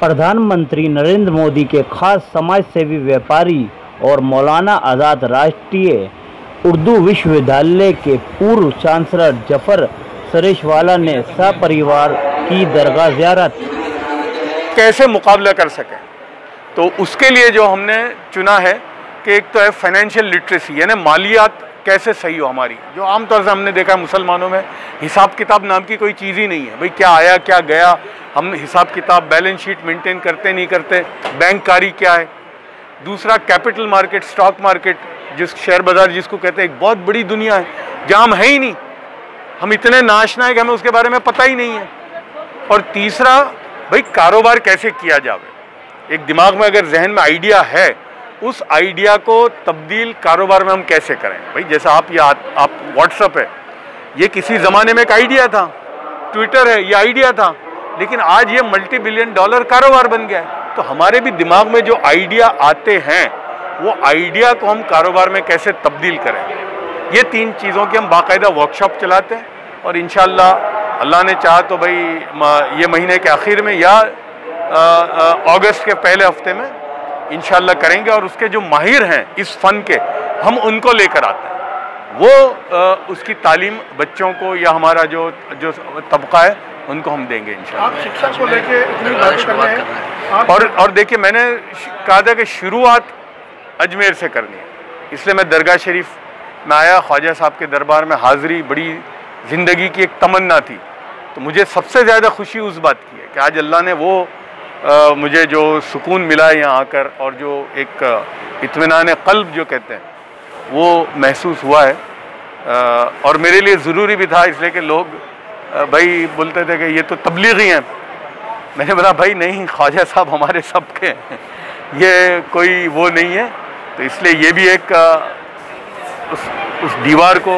प्रधानमंत्री नरेंद्र मोदी के खास समाज सेवी व्यापारी और मौलाना आज़ाद राष्ट्रीय उर्दू विश्वविद्यालय के पूर्व चांसलर जफर सरेशवाला ने सपरिवार की दरगाह ज़ियारत। कैसे मुकाबला कर सकें, तो उसके लिए जो हमने चुना है कि एक तो है फाइनेंशियल लिटरेसी, यानी मालियात कैसे सही हो हमारी। जो आमतौर से हमने देखा है मुसलमानों में हिसाब किताब नाम की कोई चीज़ ही नहीं है। भाई क्या आया क्या गया, हम हिसाब किताब बैलेंस शीट मेंटेन करते नहीं करते। बैंककारी क्या है। दूसरा कैपिटल मार्केट, स्टॉक मार्केट, जिस शेयर बाज़ार जिसको कहते हैं, एक बहुत बड़ी दुनिया है जहाँ हम है ही नहीं, हम इतने नाशना है कि हमें उसके बारे में पता ही नहीं है। और तीसरा भाई कारोबार कैसे किया जाए। एक दिमाग में अगर जहन में आइडिया है, उस आइडिया को तब्दील कारोबार में हम कैसे करें। भाई जैसा आप व्हाट्सअप है, ये किसी ज़माने में एक आइडिया था, ट्विटर है ये आइडिया था, लेकिन आज ये $multi billion कारोबार बन गया है। तो हमारे भी दिमाग में जो आइडिया आते हैं, वो आइडिया को हम कारोबार में कैसे तब्दील करें, ये 3 चीज़ों की हम बाकायदा वर्कशॉप चलाते हैं। और इंशाअल्लाह अल्लाह ने चाहा तो भाई ये महीने के आखिर में या अगस्त के पहले हफ्ते में इंशाअल्लाह करेंगे। और उसके जो माहिर हैं इस फ़न के, हम उनको लेकर आते हैं। वो उसकी तालीम बच्चों को या हमारा जो तबका है उनको हम देंगे इंशाअल्लाह। आप शिक्षा को लेके इतनी बात कर रहे हैं। और देखिए, मैंने कहा था कि शुरुआत अजमेर से करनी है, इसलिए मैं दरगाह शरीफ में आया। ख्वाजा साहब के दरबार में हाज़िरी बड़ी ज़िंदगी की एक तमन्ना थी। तो मुझे सबसे ज़्यादा खुशी उस बात की है कि आज अल्लाह ने वो मुझे जो सुकून मिला है यहाँ आकर, और जो एक इत्मीनान क़ल्ब जो कहते हैं वो महसूस हुआ है। और मेरे लिए ज़रूरी भी था, इसलिए कि लोग भाई बोलते थे कि ये तो तबलीगी हैं। मैंने बोला भाई नहीं, ख्वाजा साहब हमारे सब के हैं, ये कोई वो नहीं है। तो इसलिए ये भी एक उस दीवार को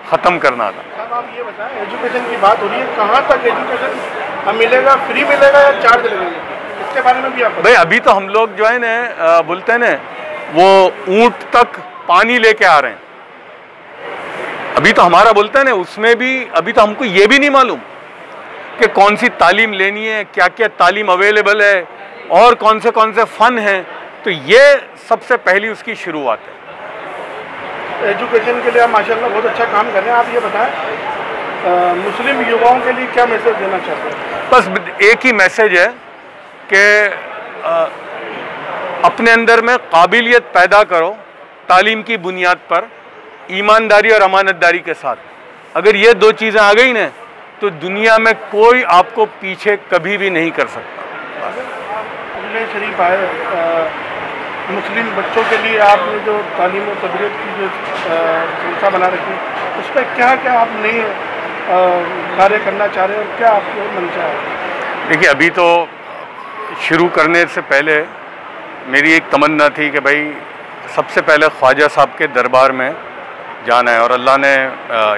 ख़त्म करना था। साहब आप ये बताएं, एजुकेशन की बात हो रही है, कहाँ तक एजुकेशन मिलेगा, फ्री मिलेगा या चार्ज लगेगा, इसके बारे में भी आप भाई अभी तो हम लोग जो है ना बोलते हैं ना, वो ऊँट तक पानी लेके आ रहे हैं। अभी तो हमारा बोलते हैं ना, उसमें भी अभी तो हमको ये भी नहीं मालूम कि कौन सी तालीम लेनी है, क्या क्या तालीम अवेलेबल है, और कौन से फ़न हैं। तो ये सबसे पहली उसकी शुरुआत है। एजुकेशन के लिए आप माशाल्लाह बहुत अच्छा काम कर रहे हैं। आप ये बताएं, मुस्लिम युवाओं के लिए क्या मैसेज देना चाहते हैं? बस एक ही मैसेज है कि अपने अंदर में काबिलियत पैदा करो तालीम की बुनियाद पर, ईमानदारी और अमानतदारी के साथ। अगर ये 2 चीज़ें आ गई ना, तो दुनिया में कोई आपको पीछे कभी भी नहीं कर सकता। अजमेर शरीफ आए, मुस्लिम बच्चों के लिए आपने जो तालीम और तरबियत की जो संस्था बना रखी है, उस पर क्या क्या आप नए कार्य करना चाह रहे हैं और क्या आपको मंशा है? देखिए, अभी तो शुरू करने से पहले मेरी एक तमन्ना थी कि भाई सबसे पहले ख्वाजा साहब के दरबार में जाना है। और अल्लाह ने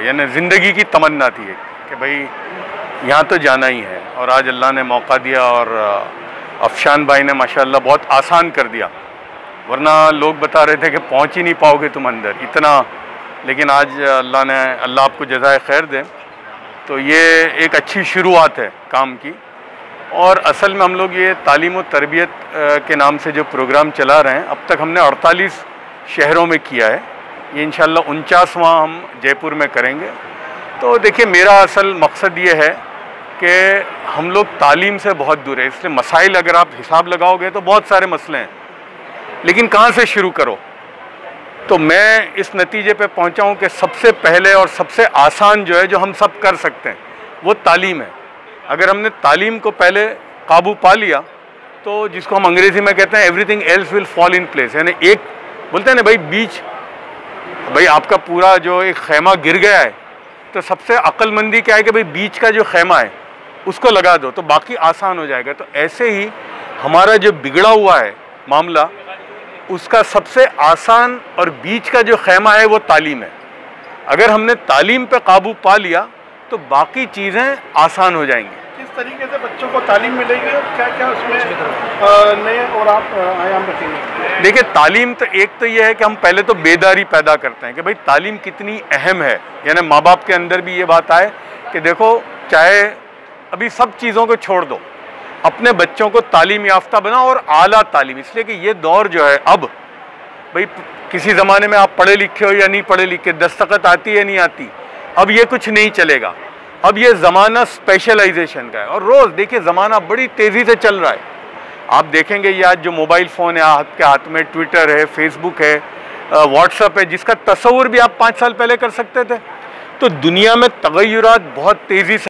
यानी ज़िंदगी की तमन्ना थी कि भाई यहाँ तो जाना ही है। और आज अल्लाह ने मौका दिया, और अफशान भाई ने माशाअल्लाह बहुत आसान कर दिया, वरना लोग बता रहे थे कि पहुँच ही नहीं पाओगे तुम अंदर इतना। लेकिन आज अल्लाह आपको जज़ाए खैर दे। तो ये एक अच्छी शुरुआत है काम की। और असल में हम लोग ये तालीम और तरबियत के नाम से जो प्रोग्राम चला रहे हैं, अब तक हमने 48 शहरों में किया है। ये इंशाअल्लाह 49वां हम जयपुर में करेंगे। तो देखिए, मेरा असल मकसद ये है कि हम लोग तालीम से बहुत दूर है, इसलिए मसाइल अगर आप हिसाब लगाओगे तो बहुत सारे मसले हैं, लेकिन कहाँ से शुरू करो। तो मैं इस नतीजे पे पहुँचा हूँ कि सबसे पहले और सबसे आसान जो है, जो हम सब कर सकते हैं, वो तालीम है। अगर हमने तालीम को पहले काबू पा लिया, तो जिसको हम अंग्रेज़ी में कहते हैं everything else will fall in place. यानी एक बोलते हैं ना भाई, बीच भाई आपका पूरा जो एक खैमा गिर गया है, तो सबसे अक्लमंदी क्या है कि भाई बीच का जो खैमा है उसको लगा दो, तो बाकी आसान हो जाएगा। तो ऐसे ही हमारा जो बिगड़ा हुआ है मामला, उसका सबसे आसान और बीच का जो खैमा है वो तालीम है। अगर हमने तालीम पे काबू पा लिया तो बाकी चीज़ें आसान हो जाएंगी। किस तरीके से बच्चों को तालीम मिलेगी और क्या क्या उसमें नए और आप आयाम रखेंगे? देखिए, तालीम तो एक तो ये है कि हम पहले तो बेदारी पैदा करते हैं कि भाई तालीम कितनी अहम है। यानी माँ बाप के अंदर भी ये बात आए कि देखो चाहे अभी सब चीज़ों को छोड़ दो, अपने बच्चों को तालीम याफ्ता बनाओ और आला तालीम, इसलिए कि ये दौर जो है अब भाई, किसी ज़माने में आप पढ़े लिखे हो या नहीं पढ़े लिखे, दस्तखत आती है नहीं आती, अब ये कुछ नहीं चलेगा। अब ये ज़माना स्पेशलाइजेशन का है और रोज़ देखिए ज़माना बड़ी तेज़ी से चल रहा है। आप देखेंगे ये आज जो मोबाइल फ़ोन है आपके हाथ में, ट्विटर है, फेसबुक है, व्हाट्सएप है, जिसका तस्वुर भी आप 5 साल पहले कर सकते थे। तो दुनिया में तगय्युरात बहुत तेज़ी से